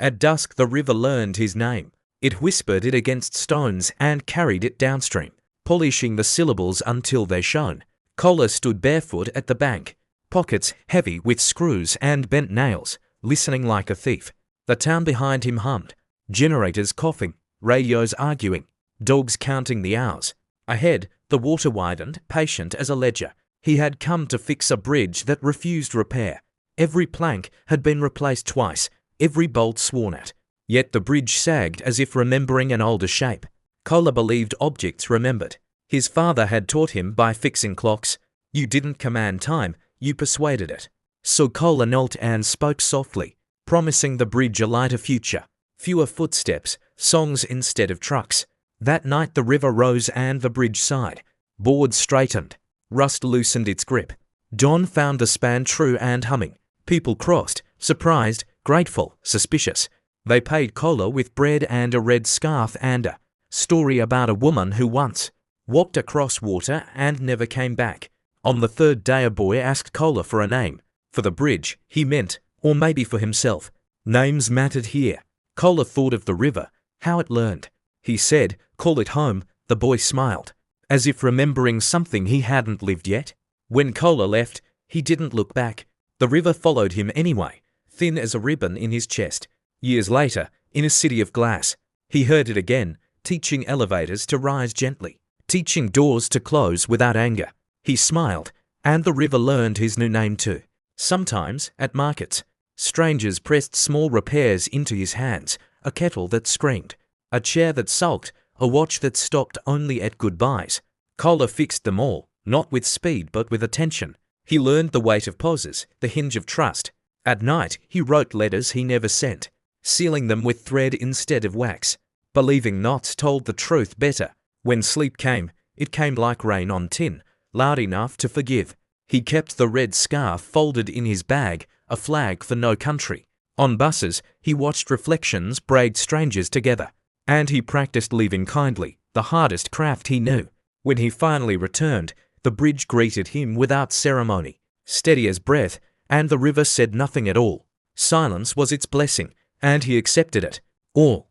At dusk the river learned his name. It whispered it against stones and carried it downstream, polishing the syllables until they shone. Kola stood barefoot at the bank, pockets heavy with screws and bent nails, listening like a thief. The town behind him hummed, generators coughing, radios arguing, dogs counting the hours. Ahead, the water widened, patient as a ledger. He had come to fix a bridge that refused repair. Every plank had been replaced twice, every bolt sworn at. Yet the bridge sagged as if remembering an older shape. Kola believed objects remembered. His father had taught him by fixing clocks. You didn't command time, you persuaded it. So Kola knelt and spoke softly, promising the bridge a lighter future. Fewer footsteps, songs instead of trucks. That night the river rose and the bridge sighed. Boards straightened. Rust loosened its grip. Dawn found the span true and humming. People crossed, surprised, grateful, suspicious. They paid Kola with bread and a red scarf and a story about a woman who once walked across water and never came back. On the third day a boy asked Kola for a name. For the bridge, he meant, or maybe for himself. Names mattered here. Kola thought of the river, how it learned. He said, "Call it home." The boy smiled, as if remembering something he hadn't lived yet. When Kola left, he didn't look back. The river followed him anyway, thin as a ribbon in his chest. Years later, in a city of glass, he heard it again, teaching elevators to rise gently, teaching doors to close without anger. He smiled, and the river learned his new name too. Sometimes, at markets, strangers pressed small repairs into his hands, a kettle that screamed, a chair that sulked, a watch that stopped only at goodbyes. Kola fixed them all, not with speed but with attention. He learned the weight of pauses, the hinge of trust. At night, he wrote letters he never sent, sealing them with thread instead of wax. Believing knots told the truth better. When sleep came, it came like rain on tin, loud enough to forgive. He kept the red scarf folded in his bag, a flag for no country. On buses, he watched reflections braid strangers together. And he practiced leaving kindly, the hardest craft he knew. When he finally returned, the bridge greeted him without ceremony, steady as breath, and the river said nothing at all. Silence was its blessing, and he accepted it all.